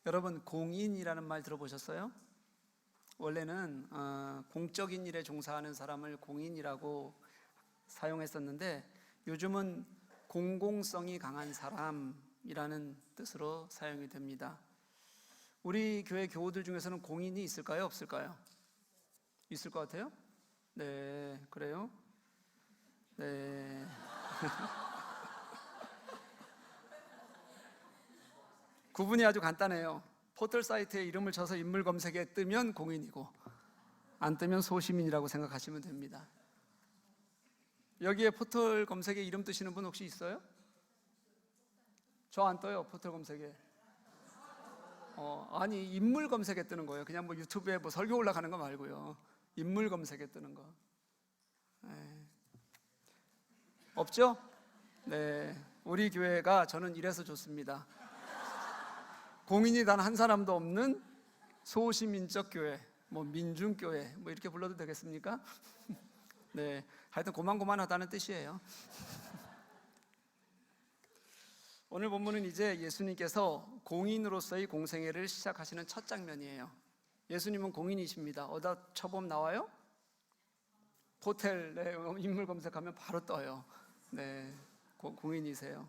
여러분, 공인이라는 말 들어보셨어요? 원래는 공적인 일에 종사하는 사람을 공인이라고 사용했었는데, 요즘은 공공성이 강한 사람이라는 뜻으로 사용이 됩니다. 우리 교회 교우들 중에서는 공인이 있을까요? 없을까요? 있을 것 같아요? 네, 그래요? 네. 구분이 아주 간단해요. 포털 사이트에 이름을 쳐서 인물 검색에 뜨면 공인이고, 안 뜨면 소시민이라고 생각하시면 됩니다. 여기에 포털 검색에 이름 뜨시는 분 혹시 있어요? 저 안 떠요, 포털 검색에. 아니, 인물 검색에 뜨는 거예요. 그냥 뭐 유튜브에 뭐 설교 올라가는 거 말고요. 인물 검색에 뜨는 거. 네. 없죠? 네. 우리 교회가 저는 이래서 좋습니다. 공인이 단 한 사람도 없는 소시민적 교회, 뭐 민중교회, 뭐 이렇게 불러도 되겠습니까? 네, 하여튼 고만고만하다는 뜻이에요. 오늘 본문은 이제 예수님께서 공인으로서의 공생애를 시작하시는 첫 장면이에요. 예수님은 공인이십니다. 어디다 쳐보면 나와요? 포털에 인물 검색하면 바로 떠요. 네, 공인이세요.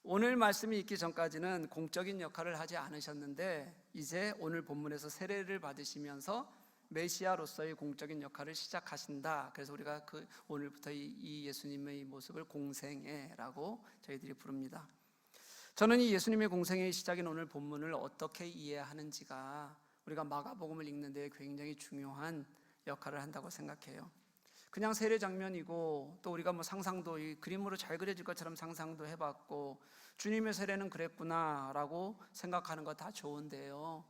오늘 말씀이 있기 전까지는 공적인 역할을 하지 않으셨는데, 이제 오늘 본문에서 세례를 받으시면서 메시아로서의 공적인 역할을 시작하신다. 그래서 우리가 오늘부터 이 예수님의 모습을 공생애라고 저희들이 부릅니다. 저는 이 예수님의 공생애의 시작인 오늘 본문을 어떻게 이해하는지가 우리가 마가복음을 읽는 데 굉장히 중요한 역할을 한다고 생각해요. 그냥 세례 장면이고, 또 우리가 뭐 상상도 이 그림으로 잘 그려질 것처럼 상상도 해봤고, 주님의 세례는 그랬구나라고 생각하는 거 다 좋은데요,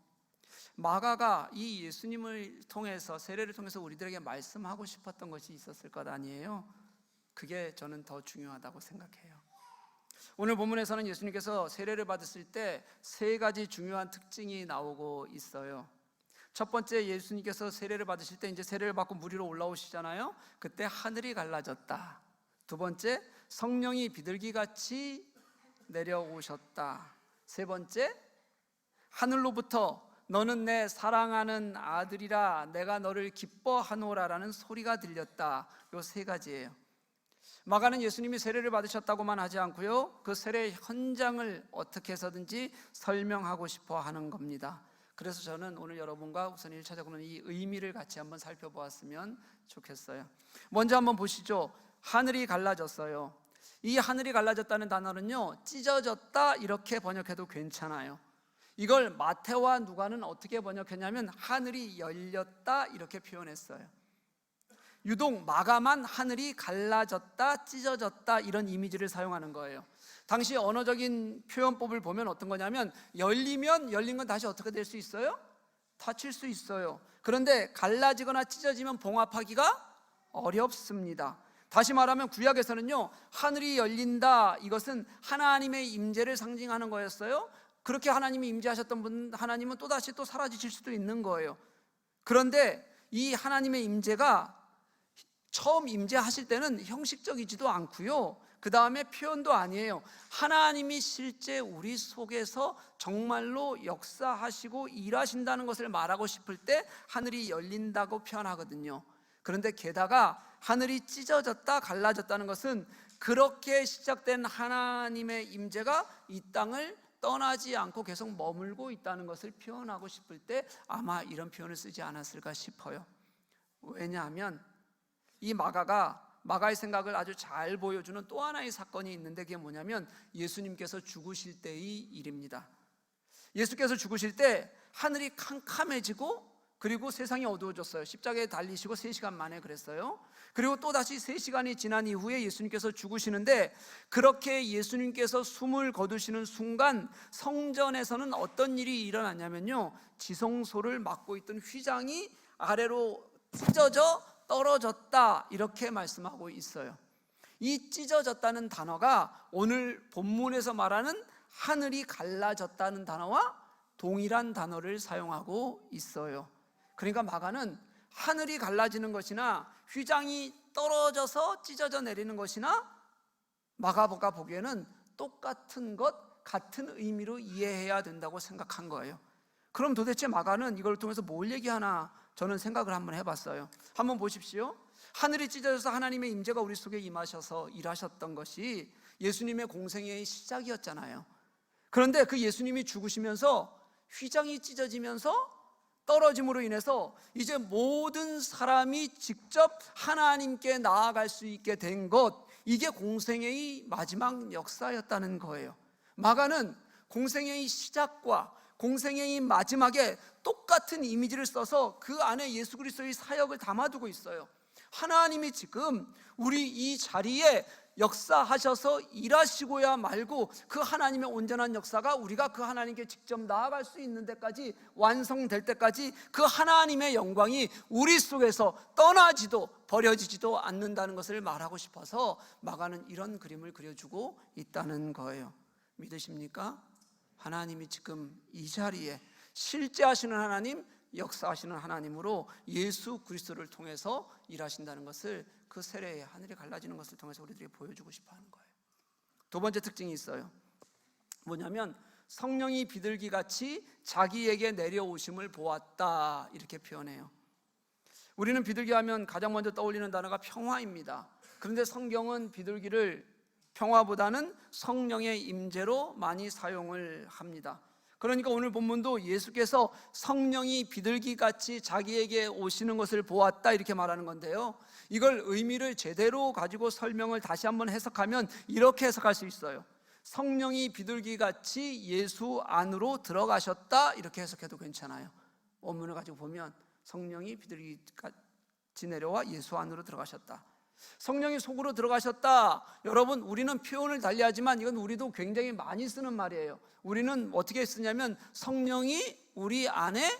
마가가 이 예수님을 통해서, 세례를 통해서 우리들에게 말씀하고 싶었던 것이 있었을 것 아니에요? 그게 저는 더 중요하다고 생각해요. 오늘 본문에서는 예수님께서 세례를 받았을 때 세 가지 중요한 특징이 나오고 있어요. 첫 번째, 예수님께서 세례를 받으실 때 이제 세례를 받고 물 위로 올라오시잖아요. 그때 하늘이 갈라졌다. 두 번째, 성령이 비둘기같이 내려오셨다. 세 번째, 하늘로부터 너는 내 사랑하는 아들이라 내가 너를 기뻐하노라라는 소리가 들렸다. 요 세 가지예요. 마가는 예수님이 세례를 받으셨다고만 하지 않고요, 그 세례 현장을 어떻게 해서든지 설명하고 싶어 하는 겁니다. 그래서 저는 오늘 여러분과 우선 1차적으로는 이 의미를 같이 한번 살펴보았으면 좋겠어요. 먼저 한번 보시죠. 하늘이 갈라졌어요. 이 하늘이 갈라졌다는 단어는요, 찢어졌다 이렇게 번역해도 괜찮아요. 이걸 마태와 누가는 어떻게 번역했냐면 하늘이 열렸다 이렇게 표현했어요. 유독 마가만 하늘이 갈라졌다, 찢어졌다 이런 이미지를 사용하는 거예요. 당시 언어적인 표현법을 보면 어떤 거냐면, 열리면 열린 건 다시 어떻게 될 수 있어요? 닫힐 수 있어요. 그런데 갈라지거나 찢어지면 봉합하기가 어렵습니다. 다시 말하면 구약에서는요, 하늘이 열린다, 이것은 하나님의 임재를 상징하는 거였어요. 그렇게 하나님이 임재하셨던 분, 하나님은 또다시 또 사라지실 수도 있는 거예요. 그런데 이 하나님의 임재가 처음 임재하실 때는 형식적이지도 않고요, 그 다음에 표현도 아니에요. 하나님이 실제 우리 속에서 정말로 역사하시고 일하신다는 것을 말하고 싶을 때 하늘이 열린다고 표현하거든요. 그런데 게다가 하늘이 찢어졌다, 갈라졌다는 것은 그렇게 시작된 하나님의 임재가 이 땅을 떠나지 않고 계속 머물고 있다는 것을 표현하고 싶을 때 아마 이런 표현을 쓰지 않았을까 싶어요. 왜냐하면 이 마가의 생각을 아주 잘 보여주는 또 하나의 사건이 있는데, 그게 뭐냐면 예수님께서 죽으실 때의 일입니다. 예수께서 죽으실 때 하늘이 캄캄해지고, 그리고 세상이 어두워졌어요. 십자가에 달리시고 3시간 만에 그랬어요. 그리고 또다시 3시간이 지난 이후에 예수님께서 죽으시는데, 그렇게 예수님께서 숨을 거두시는 순간 성전에서는 어떤 일이 일어났냐면요, 지성소를 맡고 있던 휘장이 아래로 찢어져 떨어졌다 이렇게 말씀하고 있어요. 이 찢어졌다는 단어가 오늘 본문에서 말하는 하늘이 갈라졌다는 단어와 동일한 단어를 사용하고 있어요. 그러니까 마가는 하늘이 갈라지는 것이나 휘장이 떨어져서 찢어져 내리는 것이나 마가가 보기에는 똑같은 것, 같은 의미로 이해해야 된다고 생각한 거예요. 그럼 도대체 마가는 이걸 통해서 뭘 얘기하나 저는 생각을 한번 해봤어요. 한번 보십시오. 하늘이 찢어져서 하나님의 임재가 우리 속에 임하셔서 일하셨던 것이 예수님의 공생애의 시작이었잖아요. 그런데 그 예수님이 죽으시면서 휘장이 찢어지면서 떨어짐으로 인해서 이제 모든 사람이 직접 하나님께 나아갈 수 있게 된 것, 이게 공생애의 마지막 역사였다는 거예요. 마가는 공생애의 시작과 공생애의 마지막에 똑같은 이미지를 써서 그 안에 예수 그리스도의 사역을 담아두고 있어요. 하나님이 지금 우리 이 자리에 역사하셔서 일하시고야 말고 그 하나님의 온전한 역사가 우리가 그 하나님께 직접 나아갈 수 있는 데까지, 완성될 때까지 그 하나님의 영광이 우리 속에서 떠나지도 버려지지도 않는다는 것을 말하고 싶어서 마가는 이런 그림을 그려주고 있다는 거예요. 믿으십니까? 하나님이 지금 이 자리에 실제 하시는 하나님, 역사하시는 하나님으로 예수 그리스도를 통해서 일하신다는 것을, 그 세례에 하늘이 갈라지는 것을 통해서 우리들이 보여주고 싶어 하는 거예요. 두 번째 특징이 있어요. 뭐냐면 성령이 비둘기같이 자기에게 내려오심을 보았다, 이렇게 표현해요. 우리는 비둘기 하면 가장 먼저 떠올리는 단어가 평화입니다. 그런데 성경은 비둘기를 평화보다는 성령의 임재로 많이 사용을 합니다. 그러니까 오늘 본문도 예수께서 성령이 비둘기같이 자기에게 오시는 것을 보았다, 이렇게 말하는 건데요, 이걸 의미를 제대로 가지고 설명을 다시 한번 해석하면 이렇게 해석할 수 있어요. 성령이 비둘기같이 예수 안으로 들어가셨다, 이렇게 해석해도 괜찮아요. 원문을 가지고 보면 성령이 비둘기같이 내려와 예수 안으로 들어가셨다. 성령이 속으로 들어가셨다. 여러분, 우리는 표현을 달리하지만 이건 우리도 굉장히 많이 쓰는 말이에요. 우리는 어떻게 쓰냐면 성령이 우리 안에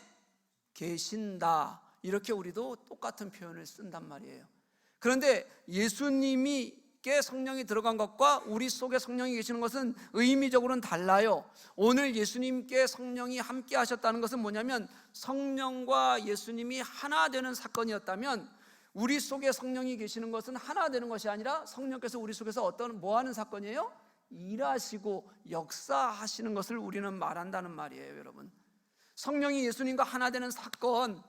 계신다, 이렇게 우리도 똑같은 표현을 쓴단 말이에요. 그런데 예수님께 성령이 들어간 것과 우리 속에 성령이 계시는 것은 의미적으로는 달라요. 오늘 예수님께 성령이 함께 하셨다는 것은 뭐냐면 성령과 예수님이 하나 되는 사건이었다면, 우리 속에 성령이 계시는 것은 하나 되는 것이 아니라 성령께서 우리 속에서 뭐 하는 사건이에요? 일하시고 역사하시는 것을 우리는 말한다는 말이에요. 여러분, 성령이 예수님과 하나 되는 사건,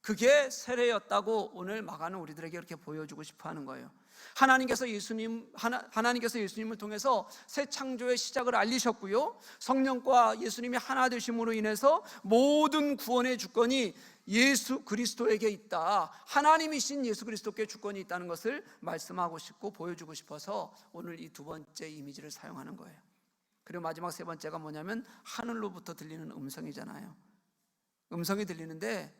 그게 세례였다고 오늘 마가는 우리들에게 이렇게 보여주고 싶어 하는 거예요. 하나님께서 예수님을 통해서 새 창조의 시작을 알리셨고요, 성령과 예수님이 하나 되심으로 인해서 모든 구원의 주권이 예수 그리스도에게 있다, 하나님이신 예수 그리스도께 주권이 있다는 것을 말씀하고 싶고 보여주고 싶어서 오늘 이 두 번째 이미지를 사용하는 거예요. 그리고 마지막 세 번째가 뭐냐면 하늘로부터 들리는 음성이잖아요. 음성이 들리는데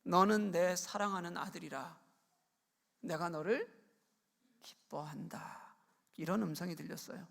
너는 내 사랑하는 아들이라, 내가 너를 기뻐한다, 이런 음성이 들렸어요.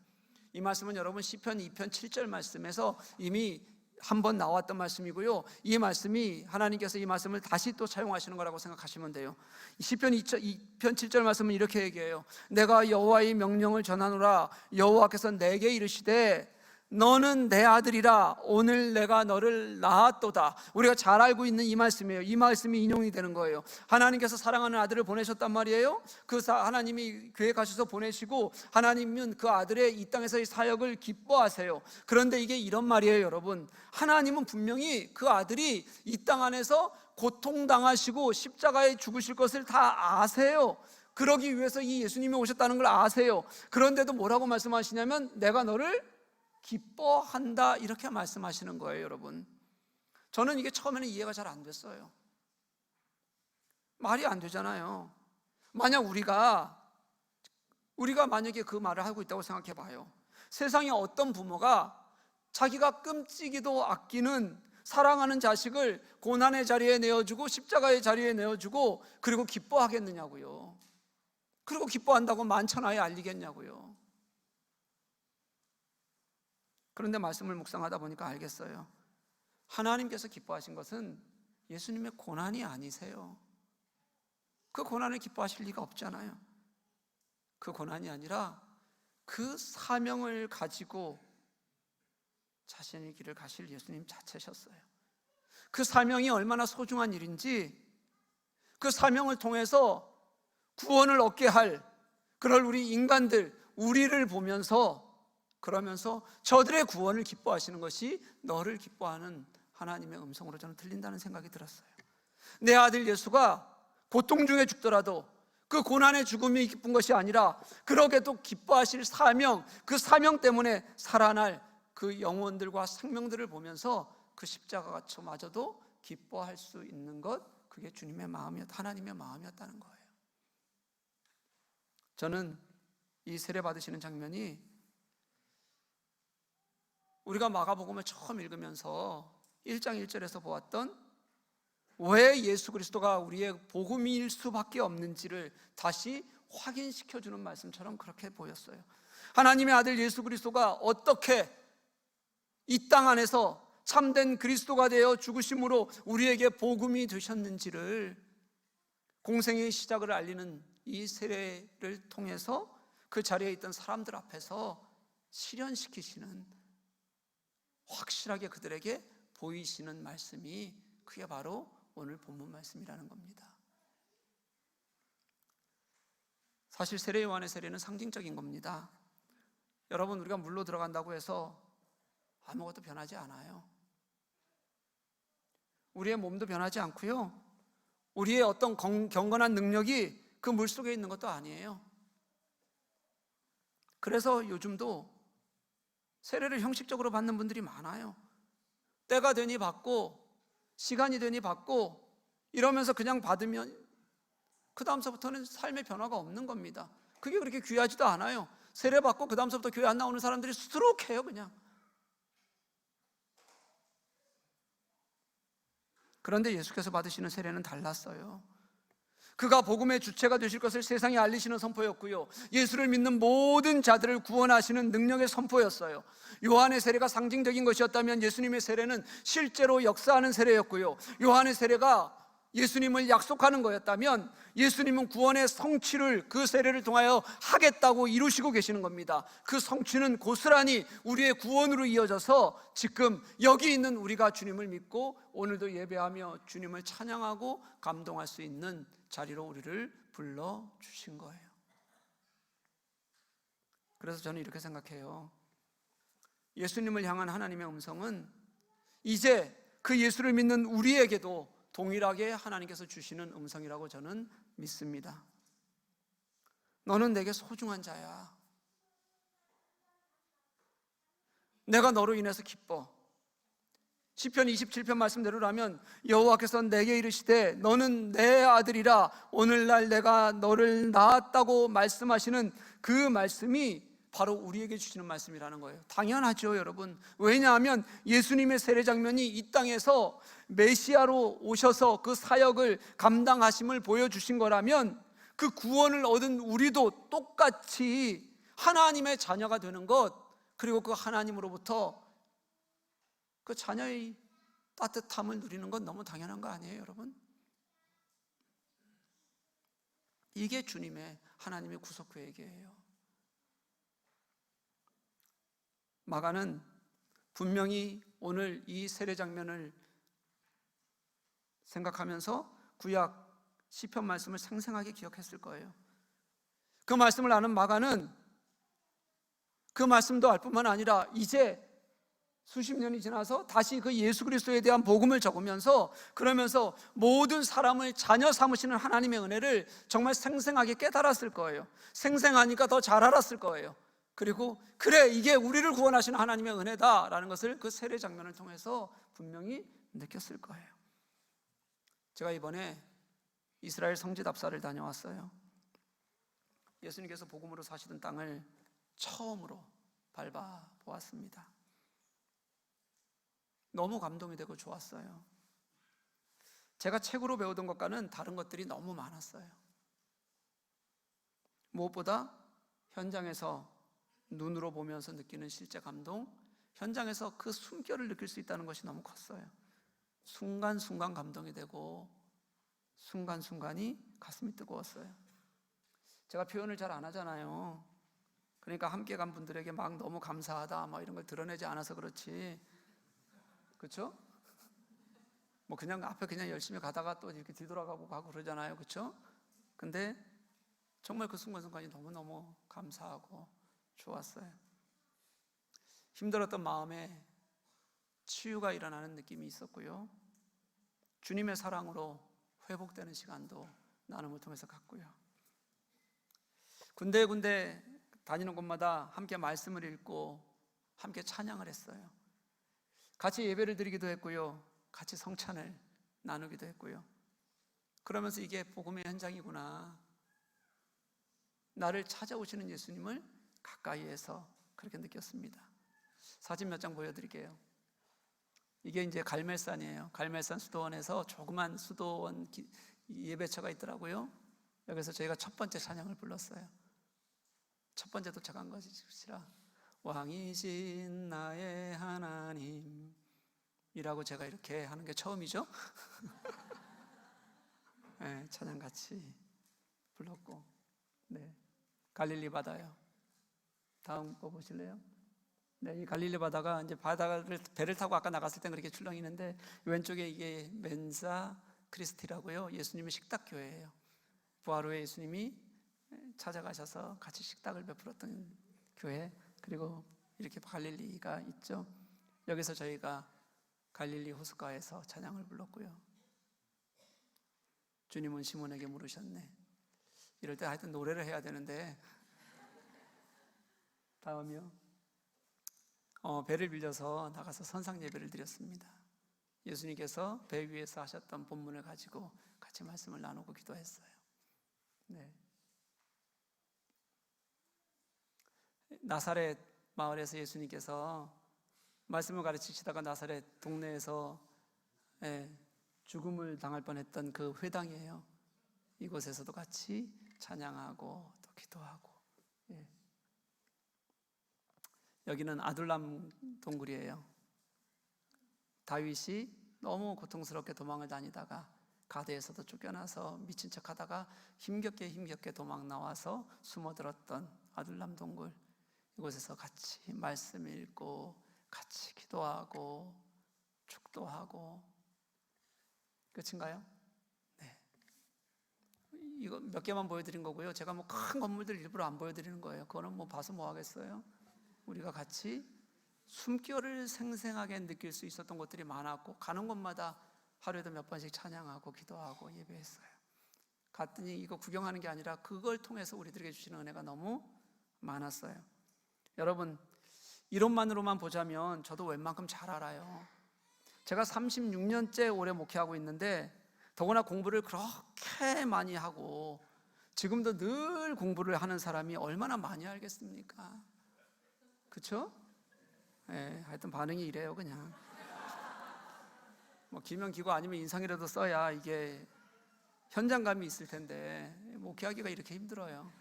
이 말씀은 여러분 시편 2편 7절 말씀에서 이미 한번 나왔던 말씀이고요, 이 말씀이 하나님께서 이 말씀을 다시 또 차용하시는 거라고 생각하시면 돼요. 시편 2편 7절 말씀은 이렇게 얘기해요. 내가 여호와의 명령을 전하노라, 여호와께서 내게 이르시되 너는 내 아들이라, 오늘 내가 너를 낳았도다. 우리가 잘 알고 있는 이 말씀이에요. 이 말씀이 인용이 되는 거예요. 하나님께서 사랑하는 아들을 보내셨단 말이에요. 하나님이 계획하셔서 보내시고 하나님은 그 아들의 이 땅에서의 사역을 기뻐하세요. 그런데 이게 이런 말이에요. 여러분, 하나님은 분명히 그 아들이 이 땅 안에서 고통당하시고 십자가에 죽으실 것을 다 아세요. 그러기 위해서 이 예수님이 오셨다는 걸 아세요. 그런데도 뭐라고 말씀하시냐면 내가 너를 기뻐한다, 이렇게 말씀하시는 거예요. 여러분, 저는 이게 처음에는 이해가 잘 안 됐어요. 말이 안 되잖아요. 만약 우리가 만약에 그 말을 하고 있다고 생각해 봐요. 세상에 어떤 부모가 자기가 끔찍이도 아끼는 사랑하는 자식을 고난의 자리에 내어주고 십자가의 자리에 내어주고 그리고 기뻐하겠느냐고요. 그리고 기뻐한다고 만천하에 알리겠냐고요. 그런데 말씀을 묵상하다 보니까 알겠어요. 하나님께서 기뻐하신 것은 예수님의 고난이 아니세요. 그 고난을 기뻐하실 리가 없잖아요. 그 고난이 아니라 그 사명을 가지고 자신의 길을 가실 예수님 자체셨어요. 그 사명이 얼마나 소중한 일인지, 그 사명을 통해서 구원을 얻게 할 그럴 우리 인간들, 우리를 보면서 그러면서 저들의 구원을 기뻐하시는 것이 너를 기뻐하는 하나님의 음성으로 저는 들린다는 생각이 들었어요. 내 아들 예수가 고통 중에 죽더라도 그 고난의 죽음이 기쁜 것이 아니라 그러게도 기뻐하실 사명, 그 사명 때문에 살아날 그 영혼들과 생명들을 보면서 그 십자가마저도 기뻐할 수 있는 것, 그게 주님의 마음이었다, 하나님의 마음이었다는 거예요. 저는 이 세례 받으시는 장면이 우리가 마가복음을 처음 읽으면서 1장 1절에서 보았던 왜 예수 그리스도가 우리의 복음일 수밖에 없는지를 다시 확인시켜주는 말씀처럼 그렇게 보였어요. 하나님의 아들 예수 그리스도가 어떻게 이 땅 안에서 참된 그리스도가 되어 죽으심으로 우리에게 복음이 되셨는지를 공생의 시작을 알리는 이 세례를 통해서 그 자리에 있던 사람들 앞에서 실현시키시는, 확실하게 그들에게 보이시는 말씀이 그게 바로 오늘 본문 말씀이라는 겁니다. 사실 세례 요한의 세례는 상징적인 겁니다. 여러분, 우리가 물로 들어간다고 해서 아무것도 변하지 않아요. 우리의 몸도 변하지 않고요, 우리의 어떤 경건한 능력이 그 물 속에 있는 것도 아니에요. 그래서 요즘도 세례를 형식적으로 받는 분들이 많아요. 때가 되니 받고 시간이 되니 받고 이러면서 그냥 받으면 그 다음서부터는 삶의 변화가 없는 겁니다. 그게 그렇게 귀하지도 않아요. 세례 받고 그 다음서부터 교회 안 나오는 사람들이 수두룩해요. 그냥. 그런데 예수께서 받으시는 세례는 달랐어요. 그가 복음의 주체가 되실 것을 세상에 알리시는 선포였고요, 예수를 믿는 모든 자들을 구원하시는 능력의 선포였어요. 요한의 세례가 상징적인 것이었다면 예수님의 세례는 실제로 역사하는 세례였고요, 요한의 세례가 예수님을 약속하는 거였다면 예수님은 구원의 성취를 그 세례를 통하여 하겠다고 이루시고 계시는 겁니다. 그 성취는 고스란히 우리의 구원으로 이어져서 지금 여기 있는 우리가 주님을 믿고 오늘도 예배하며 주님을 찬양하고 감동할 수 있는 자리로 우리를 불러주신 거예요. 그래서 저는 이렇게 생각해요. 예수님을 향한 하나님의 음성은 이제 그 예수를 믿는 우리에게도 동일하게 하나님께서 주시는 음성이라고 저는 믿습니다. 너는 내게 소중한 자야. 내가 너로 인해서 기뻐. 시편 27편 말씀대로라면 여호와께서 내게 이르시되 너는 내 아들이라 오늘날 내가 너를 낳았다고 말씀하시는 그 말씀이 바로 우리에게 주시는 말씀이라는 거예요. 당연하죠, 여러분. 왜냐하면 예수님의 세례 장면이 이 땅에서 메시아로 오셔서 그 사역을 감당하심을 보여주신 거라면 그 구원을 얻은 우리도 똑같이 하나님의 자녀가 되는 것, 그리고 그 하나님으로부터 그 자녀의 따뜻함을 누리는 건 너무 당연한 거 아니에요, 여러분? 이게 주님의, 하나님의 구속 계획이에요. 마가는 분명히 오늘 이 세례 장면을 생각하면서 구약 시편 말씀을 생생하게 기억했을 거예요. 그 말씀을 아는 마가는 그 말씀도 알 뿐만 아니라 이제 수십 년이 지나서 다시 그 예수 그리스도에 대한 복음을 적으면서, 그러면서 모든 사람을 자녀 삼으시는 하나님의 은혜를 정말 생생하게 깨달았을 거예요. 생생하니까 더 잘 알았을 거예요. 그리고 그래, 이게 우리를 구원하시는 하나님의 은혜다라는 것을 그 세례 장면을 통해서 분명히 느꼈을 거예요. 제가 이번에 이스라엘 성지답사를 다녀왔어요. 예수님께서 복음으로 사시던 땅을 처음으로 밟아보았습니다. 너무 감동이 되고 좋았어요. 제가 책으로 배우던 것과는 다른 것들이 너무 많았어요. 무엇보다 현장에서 눈으로 보면서 느끼는 실제 감동, 현장에서 그 숨결을 느낄 수 있다는 것이 너무 컸어요. 순간순간 감동이 되고 순간순간이 가슴이 뜨거웠어요. 제가 표현을 잘 안 하잖아요. 그러니까 함께 간 분들에게 막 너무 감사하다 막 이런 걸 드러내지 않아서 그렇지, 그렇죠? 뭐 그냥 앞에 그냥 열심히 가다가 또 이렇게 뒤돌아가고 가고 그러잖아요, 그렇죠? 근데 정말 그 순간순간이 너무너무 감사하고 좋았어요. 힘들었던 마음에 치유가 일어나는 느낌이 있었고요. 주님의 사랑으로 회복되는 시간도 나눔을 통해서 갔고요. 군데군데 다니는 곳마다 함께 말씀을 읽고 함께 찬양을 했어요. 같이 예배를 드리기도 했고요. 같이 성찬을 나누기도 했고요. 그러면서 이게 복음의 현장이구나, 나를 찾아오시는 예수님을 가까이에서 그렇게 느꼈습니다. 사진 몇 장 보여드릴게요. 이게 이제 갈멜산이에요. 갈멜산 수도원에서 조그만 수도원 예배처가 있더라고요. 여기서 저희가 첫 번째 찬양을 불렀어요. 첫 번째 도착한 것이라 왕이신 나의 하나님 이라고 제가 이렇게 하는 게 처음이죠. 네, 찬양 같이 불렀고, 네, 갈릴리 바다요. 다음 거 보실래요? 네, 이 갈릴리 바다가 이제 바다를 배를 타고 아까 나갔을 땐 그렇게 출렁이는데 왼쪽에 이게 멘사 크리스티라고요. 예수님의 식탁 교회예요. 부활 후에 예수님이 찾아가셔서 같이 식탁을 베풀었던 교회. 그리고 이렇게 갈릴리가 있죠. 여기서 저희가 갈릴리 호숫가에서 찬양을 불렀고요. 주님은 시몬에게 물으셨네. 이럴 때 하여튼 노래를 해야 되는데, 다음이요. 배를 빌려서 나가서 선상 예배를 드렸습니다. 예수님께서 배 위에서 하셨던 본문을 가지고 같이 말씀을 나누고 기도했어요. 네. 나사렛 마을에서 예수님께서 말씀을 가르치시다가 나사렛 동네에서 죽음을 당할 뻔했던 그 회당이에요. 이곳에서도 같이 찬양하고 또 기도하고. 여기는 아둘람 동굴이에요. 다윗이 너무 고통스럽게 도망을 다니다가 가드에서도 쫓겨나서 미친 척하다가 힘겹게 도망 나와서 숨어들었던 아둘람 동굴. 이곳에서 같이 말씀 읽고 같이 기도하고 축도하고. 끝인가요? 네. 이거 몇 개만 보여드린 거고요. 제가 뭐 큰 건물들 일부러 안 보여드리는 거예요. 그거는 뭐 봐서 뭐 하겠어요? 우리가 같이 숨결을 생생하게 느낄 수 있었던 것들이 많았고, 가는 곳마다 하루에도 몇 번씩 찬양하고 기도하고 예배했어요. 갔더니 이거 구경하는 게 아니라 그걸 통해서 우리들에게 주시는 은혜가 너무 많았어요. 여러분, 이론만으로만 보자면 저도 웬만큼 잘 알아요. 제가 36년째 올해 목회하고 있는데 더구나 공부를 그렇게 많이 하고 지금도 늘 공부를 하는 사람이 얼마나 많이 알겠습니까? 그렇죠? 네, 하여튼 반응이 이래요. 그냥 뭐 기면 기고 아니면 인상이라도 써야 이게 현장감이 있을 텐데 목회하기가 이렇게 힘들어요.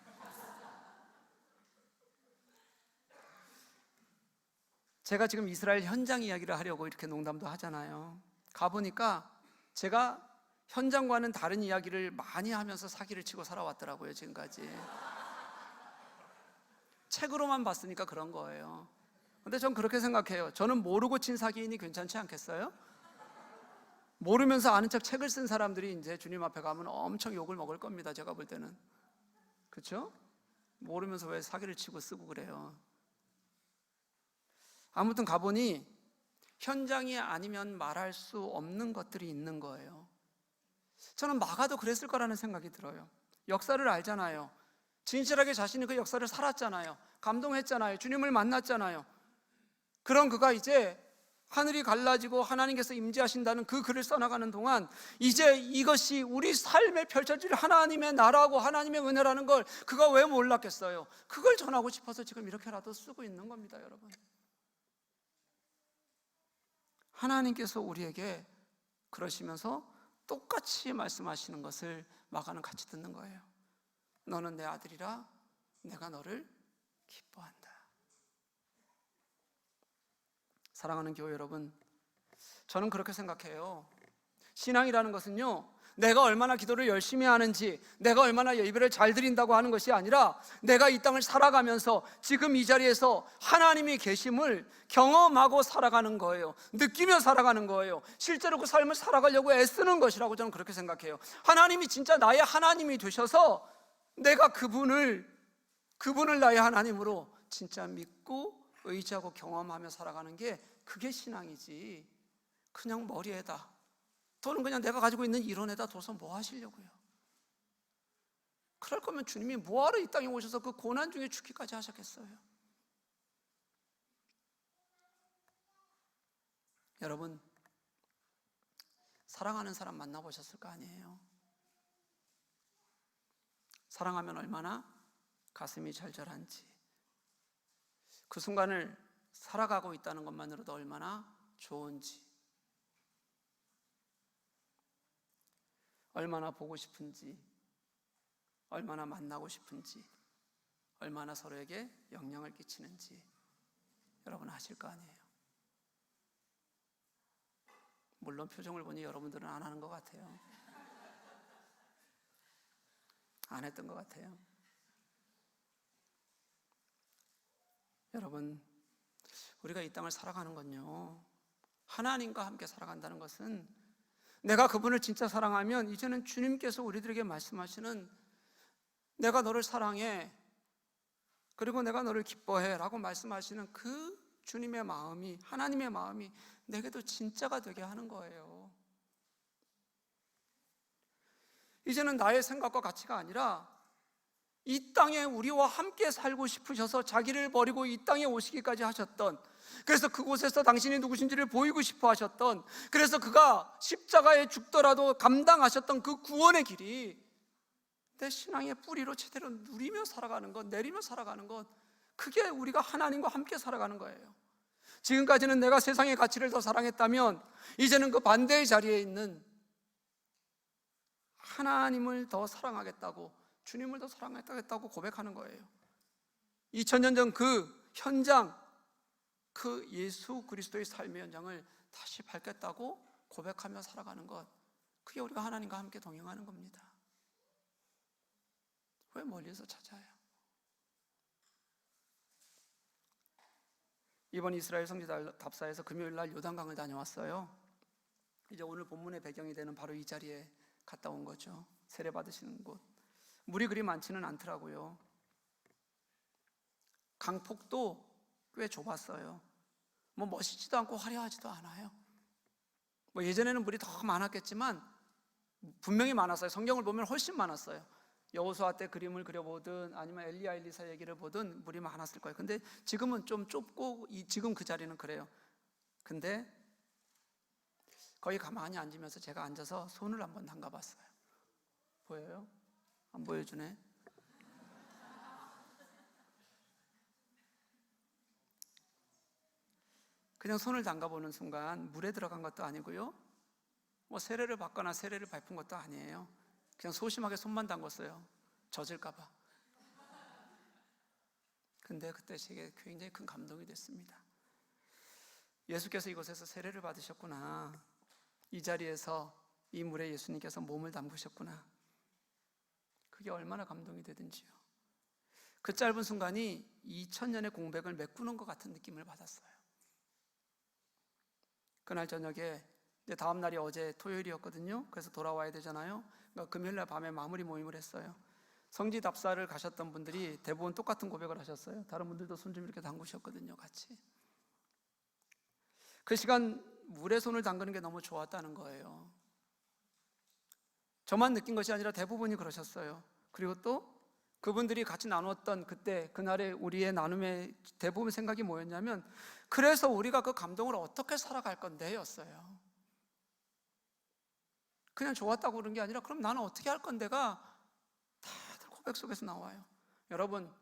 제가 지금 이스라엘 현장 이야기를 하려고 이렇게 농담도 하잖아요. 가보니까 제가 현장과는 다른 이야기를 많이 하면서 사기를 치고 살아왔더라고요, 지금까지. 책으로만 봤으니까 그런 거예요. 근데 전 그렇게 생각해요. 저는 모르고 친 사기인이 괜찮지 않겠어요? 모르면서 아는 척 책을 쓴 사람들이 이제 주님 앞에 가면 엄청 욕을 먹을 겁니다, 제가 볼 때는. 그렇죠? 모르면서 왜 사기를 치고 쓰고 그래요. 아무튼 가보니 현장이 아니면 말할 수 없는 것들이 있는 거예요. 저는 마가도 그랬을 거라는 생각이 들어요. 역사를 알잖아요. 진실하게 자신이 그 역사를 살았잖아요. 감동했잖아요. 주님을 만났잖아요. 그런 그가 이제 하늘이 갈라지고 하나님께서 임재하신다는 그 글을 써나가는 동안 이제 이것이 우리 삶에 펼쳐질 하나님의 나라고 하나님의 은혜라는 걸 그가 왜 몰랐겠어요? 그걸 전하고 싶어서 지금 이렇게라도 쓰고 있는 겁니다, 여러분. 하나님께서 우리에게 그러시면서 똑같이 말씀하시는 것을 마가는 같이 듣는 거예요. 너는 내 아들이라 내가 너를 기뻐한다. 사랑하는 교회 여러분, 저는 그렇게 생각해요. 신앙이라는 것은요, 내가 얼마나 기도를 열심히 하는지, 내가 얼마나 예배를 잘 드린다고 하는 것이 아니라 내가 이 땅을 살아가면서 지금 이 자리에서 하나님이 계심을 경험하고 살아가는 거예요. 느끼며 살아가는 거예요. 실제로 그 삶을 살아가려고 애쓰는 것이라고 저는 그렇게 생각해요. 하나님이 진짜 나의 하나님이 되셔서 내가 그분을 나의 하나님으로 진짜 믿고 의지하고 경험하며 살아가는 게 그게 신앙이지, 그냥 머리에다 또는 그냥 내가 가지고 있는 이론에다 둬서 뭐 하시려고요? 그럴 거면 주님이 뭐하러 이 땅에 오셔서 그 고난 중에 죽기까지 하셨겠어요? 여러분, 사랑하는 사람 만나보셨을 거 아니에요? 사랑하면 얼마나 가슴이 절절한지, 그 순간을 살아가고 있다는 것만으로도 얼마나 좋은지, 얼마나 보고 싶은지, 얼마나 만나고 싶은지, 얼마나 서로에게 영향을 끼치는지 여러분 아실 거 아니에요? 물론 표정을 보니 여러분들은 안 하는 것 같아요. 안 했던 것 같아요. 여러분, 우리가 이 땅을 살아가는 건요, 하나님과 함께 살아간다는 것은 내가 그분을 진짜 사랑하면 이제는 주님께서 우리들에게 말씀하시는 내가 너를 사랑해, 그리고 내가 너를 기뻐해 라고 말씀하시는 그 주님의 마음이, 하나님의 마음이 내게도 진짜가 되게 하는 거예요. 이제는 나의 생각과 가치가 아니라 이 땅에 우리와 함께 살고 싶으셔서 자기를 버리고 이 땅에 오시기까지 하셨던, 그래서 그곳에서 당신이 누구신지를 보이고 싶어 하셨던, 그래서 그가 십자가에 죽더라도 감당하셨던 그 구원의 길이 내 신앙의 뿌리로 제대로 누리며 살아가는 것, 내리며 살아가는 것, 그게 우리가 하나님과 함께 살아가는 거예요. 지금까지는 내가 세상의 가치를 더 사랑했다면 이제는 그 반대의 자리에 있는 하나님을 더 사랑하겠다고, 주님을 더 사랑하겠다고 고백하는 거예요. 2000년 전 그 현장, 그 예수 그리스도의 삶의 현장을 다시 밟겠다고 고백하며 살아가는 것, 그게 우리가 하나님과 함께 동행하는 겁니다. 왜 멀리서 찾아요? 이번 이스라엘 성지 답사에서 금요일날 요단강을 다녀왔어요. 이제 오늘 본문의 배경이 되는 바로 이 자리에 갔다 온 거죠. 세례 받으시는 곳. 물이 그리 많지는 않더라고요. 강폭도 꽤 좁았어요. 뭐 멋있지도 않고 화려하지도 않아요. 뭐 예전에는 물이 더 많았겠지만 분명히 많았어요. 성경을 보면 훨씬 많았어요. 여호수아 때 그림을 그려보든 아니면 엘리야 엘리사 얘기를 보든 물이 많았을 거예요. 근데 지금은 좀 좁고 지금 그 자리는 그래요. 근데 거기 가만히 앉으면서 제가 앉아서 손을 한번 담가봤어요. 보여요? 안 보여주네. 그냥 손을 담가보는 순간 물에 들어간 것도 아니고요, 뭐 세례를 받거나 세례를 밟은 것도 아니에요. 그냥 소심하게 손만 담궜어요. 젖을까봐. 근데 그때 제게 굉장히 큰 감동이 됐습니다. 예수께서 이곳에서 세례를 받으셨구나, 이 자리에서 이 물에 예수님께서 몸을 담그셨구나, 그게 얼마나 감동이 되든지요. 그 짧은 순간이 2000년의 공백을 메꾸는 것 같은 느낌을 받았어요. 그날 저녁에, 다음 날이 어제 토요일이었거든요. 그래서 돌아와야 되잖아요. 그러니까 금요일날 밤에 마무리 모임을 했어요. 성지 답사를 가셨던 분들이 대부분 똑같은 고백을 하셨어요. 다른 분들도 손 좀 이렇게 담그셨거든요, 같이. 그 시간 물에 손을 담그는 게 너무 좋았다는 거예요. 저만 느낀 것이 아니라 대부분이 그러셨어요. 그리고 또 그분들이 같이 나눴던 그때 그날의 우리의 나눔의 대부분 생각이 뭐였냐면, 그래서 우리가 그 감동을 어떻게 살아갈 건데 였어요. 그냥 좋았다고 그런 게 아니라 그럼 나는 어떻게 할 건데가 다들 고백 속에서 나와요. 여러분,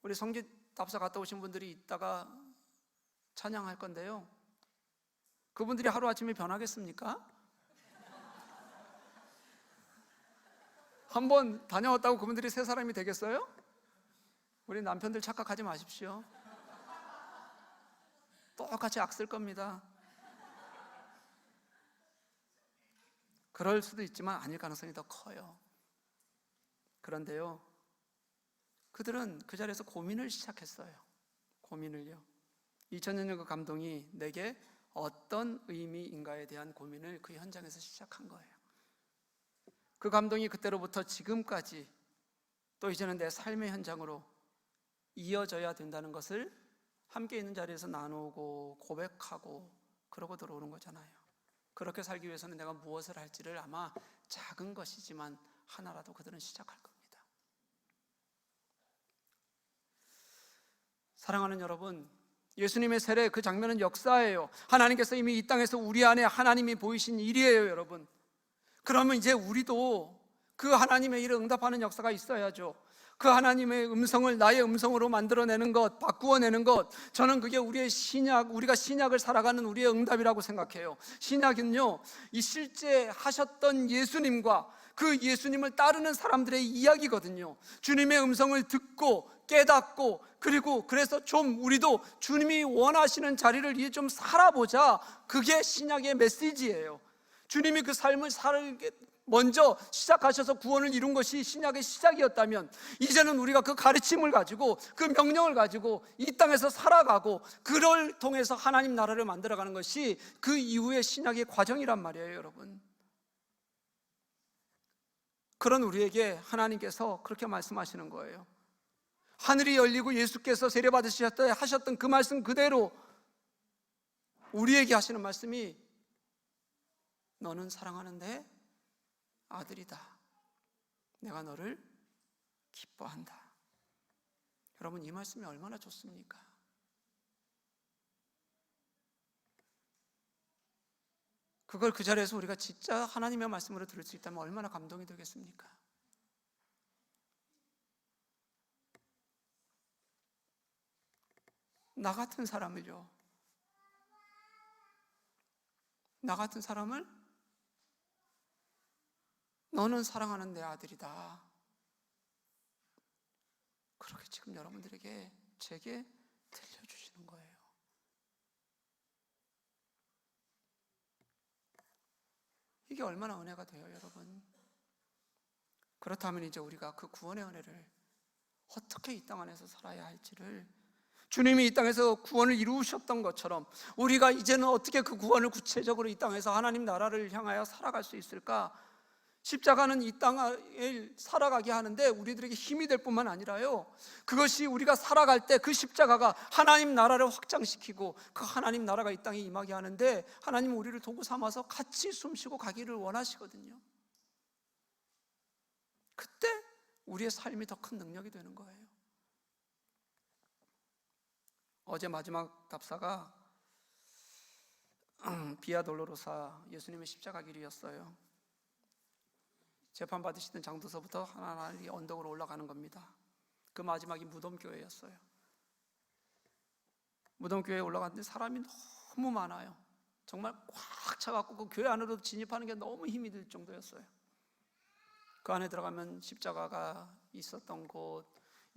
우리 성지 답사 갔다 오신 분들이 이따가 찬양할 건데요, 그분들이 하루아침에 변하겠습니까? 한번 다녀왔다고 그분들이 새 사람이 되겠어요? 우리 남편들 착각하지 마십시오. 똑같이 악쓸 겁니다. 그럴 수도 있지만 아닐 가능성이 더 커요. 그런데요, 그들은 그 자리에서 고민을 시작했어요. 고민을요. 2000년의 그 감동이 내게 어떤 의미인가에 대한 고민을 그 현장에서 시작한 거예요. 그 감동이 그때로부터 지금까지 또 이제는 내 삶의 현장으로 이어져야 된다는 것을 함께 있는 자리에서 나누고 고백하고 그러고 들어오는 거잖아요. 그렇게 살기 위해서는 내가 무엇을 할지를 아마 작은 것이지만 하나라도 그들은 시작할 겁니다. 사랑하는 여러분, 예수님의 세례 그 장면은 역사예요. 하나님께서 이미 이 땅에서 우리 안에 하나님이 보이신 일이에요, 여러분. 그러면 이제 우리도 그 하나님의 일을 응답하는 역사가 있어야죠. 그 하나님의 음성을 나의 음성으로 만들어내는 것, 바꾸어내는 것, 저는 그게 우리의 신약, 우리가 신약을 살아가는 우리의 응답이라고 생각해요. 신약은요, 이 실제 하셨던 예수님과 그 예수님을 따르는 사람들의 이야기거든요. 주님의 음성을 듣고 깨닫고, 그리고 그래서 좀 우리도 주님이 원하시는 자리를 이제 좀 살아보자. 그게 신약의 메시지예요. 주님이 그 삶을 살게 먼저 시작하셔서 구원을 이룬 것이 신약의 시작이었다면, 이제는 우리가 그 가르침을 가지고 그 명령을 가지고 이 땅에서 살아가고 그를 통해서 하나님 나라를 만들어가는 것이 그 이후의 신약의 과정이란 말이에요, 여러분. 그런 우리에게 하나님께서 그렇게 말씀하시는 거예요. 하늘이 열리고 예수께서 세례받으셨을 때 하셨던 그 말씀 그대로 우리에게 하시는 말씀이, 너는 사랑하는 내 아들이다. 내가 너를 기뻐한다. 여러분, 이 말씀이 얼마나 좋습니까? 그걸 그 자리에서 우리가 진짜 하나님의 말씀으로 들을 수 있다면 얼마나 감동이 되겠습니까? 나 같은 사람을요, 나 같은 사람을 너는 사랑하는 내 아들이다. 그렇게 지금 여러분들에게, 제게 들려주시는 거예요. 이게 얼마나 은혜가 돼요, 여러분. 그렇다면 이제 우리가 그 구원의 은혜를 어떻게 이 땅 안에서 살아야 할지를, 주님이 이 땅에서 구원을 이루셨던 것처럼 우리가 이제는 어떻게 그 구원을 구체적으로 이 땅에서 하나님 나라를 향하여 살아갈 수 있을까? 십자가는 이 땅을 살아가게 하는데 우리들에게 힘이 될 뿐만 아니라요, 그것이 우리가 살아갈 때 그 십자가가 하나님 나라를 확장시키고 그 하나님 나라가 이 땅에 임하게 하는데, 하나님은 우리를 도구 삼아서 같이 숨쉬고 가기를 원하시거든요. 그때 우리의 삶이 더 큰 능력이 되는 거예요. 어제 마지막 답사가 비아 돌로로사, 예수님의 십자가 길이었어요. 재판 받으시던 장도서부터 하나하나 언덕으로 올라가는 겁니다. 그 마지막이 무덤교회였어요. 무덤교회에 올라갔는데 사람이 너무 많아요. 정말 꽉 차갖고 그 교회 안으로 진입하는 게 너무 힘이 들 정도였어요. 그 안에 들어가면 십자가가 있었던 곳,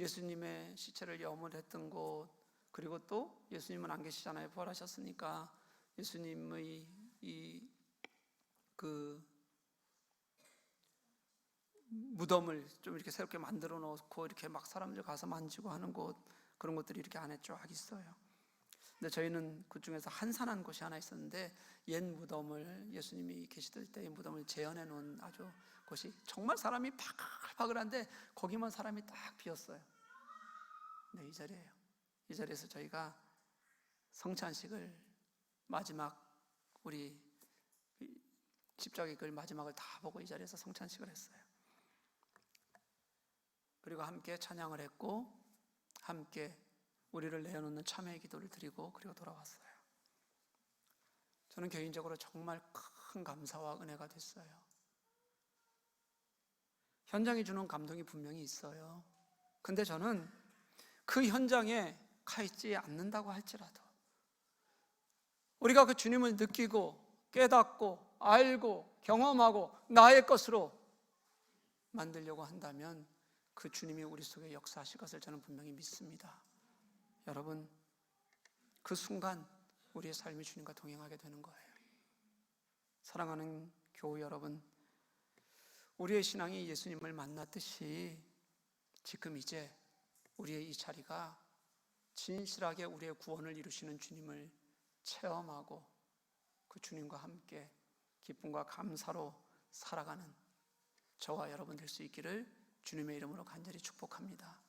예수님의 시체를 염을했던 곳, 그리고 또 예수님은 안 계시잖아요. 부활하셨으니까 예수님의 그 무덤을 좀 이렇게 새롭게 만들어 놓고 이렇게 막 사람들 가서 만지고 하는 곳, 그런 것들이 이렇게 안에 쫙 있어요. 근데 저희는 그 중에서 한산한 곳이 하나 있었는데, 옛 무덤을, 예수님이 계시던 때의 무덤을 재현해 놓은 아주 곳이, 정말 사람이 파글파글한데 거기만 사람이 딱 비었어요. 네, 이 자리예요. 이 자리에서 저희가 성찬식을, 마지막 우리 십자가의 그 마지막을 다 보고 이 자리에서 성찬식을 했어요. 그리고 함께 찬양을 했고, 함께 우리를 내어놓는 참회의 기도를 드리고, 그리고 돌아왔어요. 저는 개인적으로 정말 큰 감사와 은혜가 됐어요. 현장이 주는 감동이 분명히 있어요. 근데 저는 그 현장에 가 있지 않는다고 할지라도 우리가 그 주님을 느끼고 깨닫고 알고 경험하고 나의 것으로 만들려고 한다면 그 주님이 우리 속에 역사하실 것을 저는 분명히 믿습니다. 여러분, 그 순간 우리의 삶이 주님과 동행하게 되는 거예요. 사랑하는 교우 여러분, 우리의 신앙이 예수님을 만났듯이 지금 이제 우리의 이 자리가 진실하게 우리의 구원을 이루시는 주님을 체험하고 그 주님과 함께 기쁨과 감사로 살아가는 저와 여러분 될 수 있기를 주님의 이름으로 간절히 축복합니다.